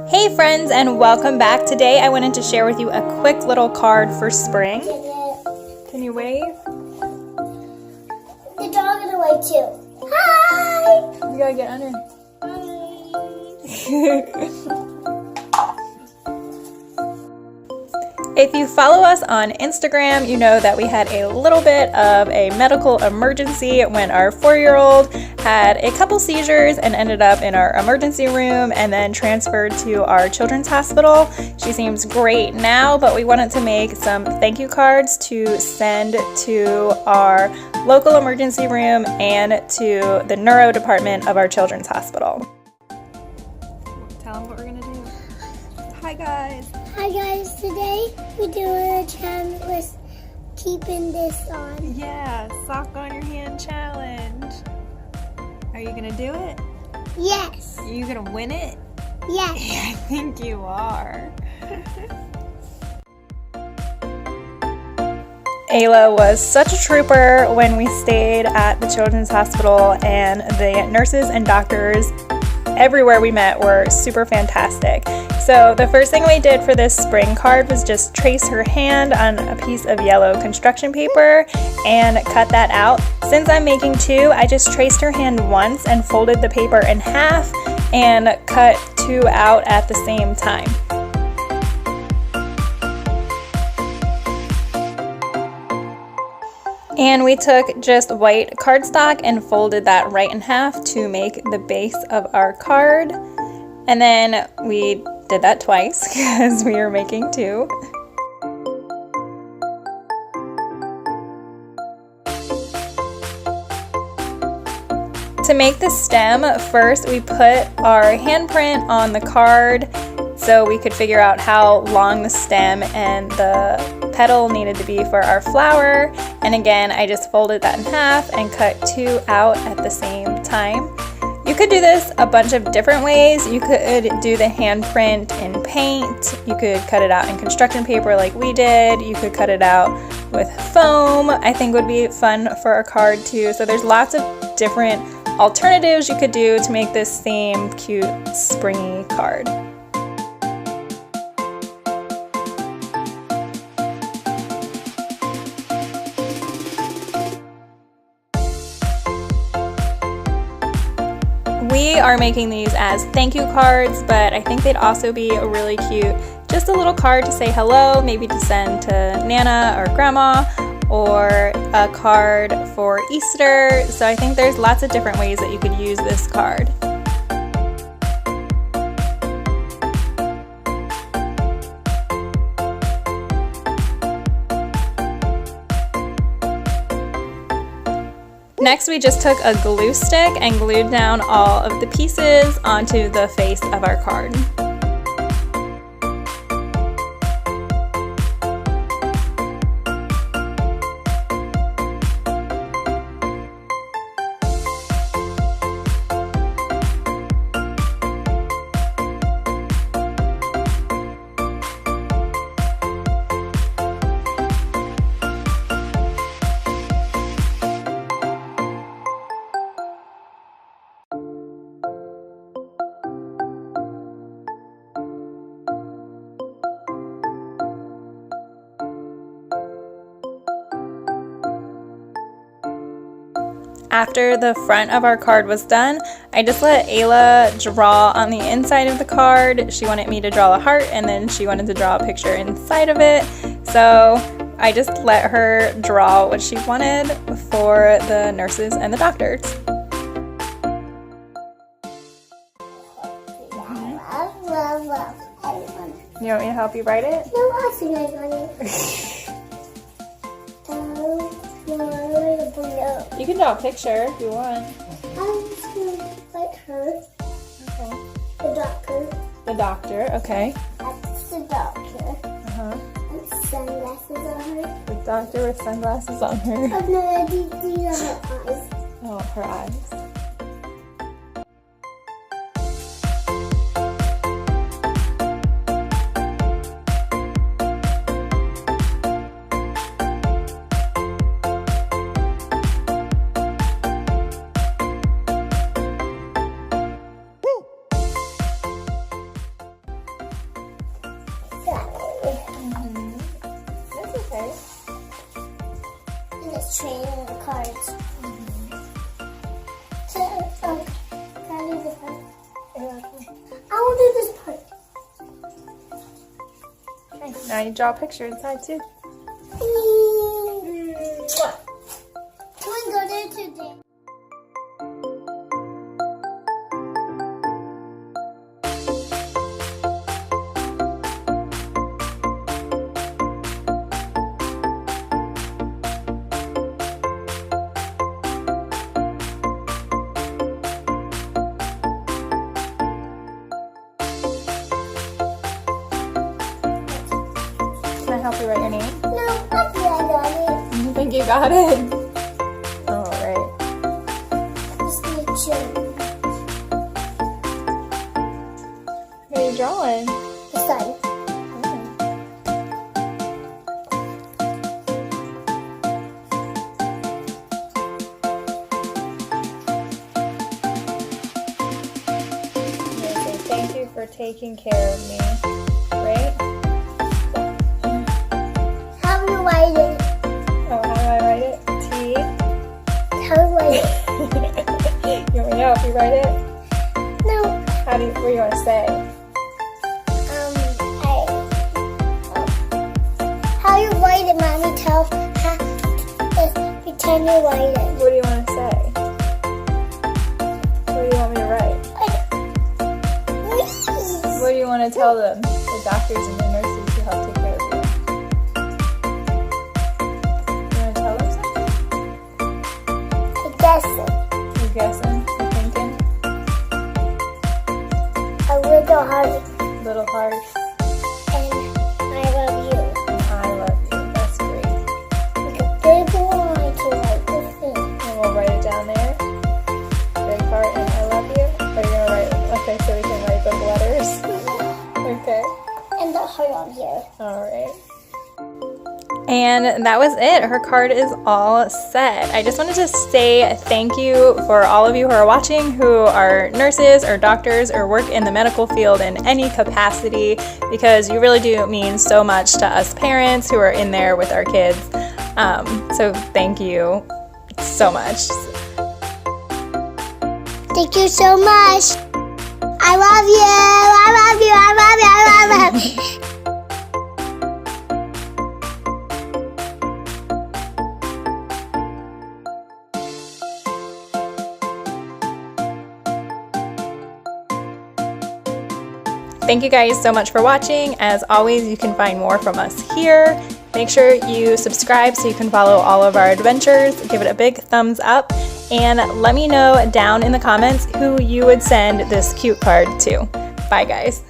Hey friends, and welcome back. Today I wanted to share with you a quick little card for spring. Can you wave? The dog is away too. Hi! You gotta get under. If you follow us on Instagram, you know that we had a little bit of a medical emergency when our 4-year-old had a couple seizures and ended up in our emergency room and then transferred to our children's hospital. She seems great now, but we wanted to make some thank you cards to send to our local emergency room and to the neuro department of our children's hospital. Tell them what we're gonna do. Hi guys. Hi guys, today we're doing a challenge with keeping this on. Yeah, sock on your hand challenge. Are you gonna do it? Yes. Are you gonna win it? Yes. I think you are. Ayla was such a trooper when we stayed at the children's hospital, and the nurses and doctors everywhere we met were super fantastic. So the first thing we did for this spring card was just trace her hand on a piece of yellow construction paper and cut that out. Since I'm making two, I just traced her hand once and folded the paper in half and cut two out at the same time. And we took just white cardstock and folded that right in half to make the base of our card. And then we did that twice because we were making two. To make the stem, first we put our handprint on the card so we could figure out how long the stem and the petal needed to be for our flower. And again, I just folded that in half and cut two out at the same time. You could do this a bunch of different ways. You could do the handprint in paint. You could cut it out in construction paper like we did. You could cut it out with foam. I think would be fun for a card too. So there's lots of different alternatives you could do to make this same cute springy card. We are making these as thank you cards, but I think they'd also be a really cute, just a little card to say hello, maybe to send to Nana or Grandma, or a card for Easter. So I think there's lots of different ways that you could use this card. Next, we just took a glue stick and glued down all of the pieces onto the face of our card. After the front of our card was done, I just let Ayla draw on the inside of the card. She wanted me to draw a heart, and then she wanted to draw a picture inside of it. So I just let her draw what she wanted for the nurses and the doctors. You want me to help you write it? No, I think I got it. You can draw a picture if you want. I'm just going to write her. Okay. The doctor. The doctor, okay. That's the doctor. Uh-huh. And sunglasses on her. The doctor with sunglasses on her. Oh no, these are her eyes. Oh, her eyes. this trading cards. So, can I do this part? I will do this part. Okay, now you draw a picture inside too. Can we go there today? Can I help you write your name? No, I think I got it. You think you got it? Alright. Just make sure. What are you drawing? The sun. I'm gonna say thank you for taking care of me. Right? How do you write it? Oh, how do I write it? T. How do you write it? You want me to help you write it? No. What do you want to say? How you write it, Mommy? Pretend you write it. What do you want to say? What do you want me to write? What do you want to tell them? The doctors and the nurses who help take care of you. You want to tell them something? I'm guessing. You're guessing? You're thinking? A little heart. Little heart. And I love you. And I love you. That's great. Like a big line to write this thing. And we'll write it down there. Big heart and I love you. Or you're gonna write? Okay, so we can write the letters. Okay. And the heart on here. All right. And that was it. Her card is all set. I just wanted to say thank you for all of you who are watching who are nurses or doctors or work in the medical field in any capacity, because you really do mean so much to us parents who are in there with our kids. So thank you so much. Thank you so much. I love you. I love you. I love you. I love you. Thank you guys so much for watching. As always, you can find more from us here. Make sure you subscribe so you can follow all of our adventures. Give it a big thumbs up. And let me know down in the comments who you would send this cute card to. Bye, guys.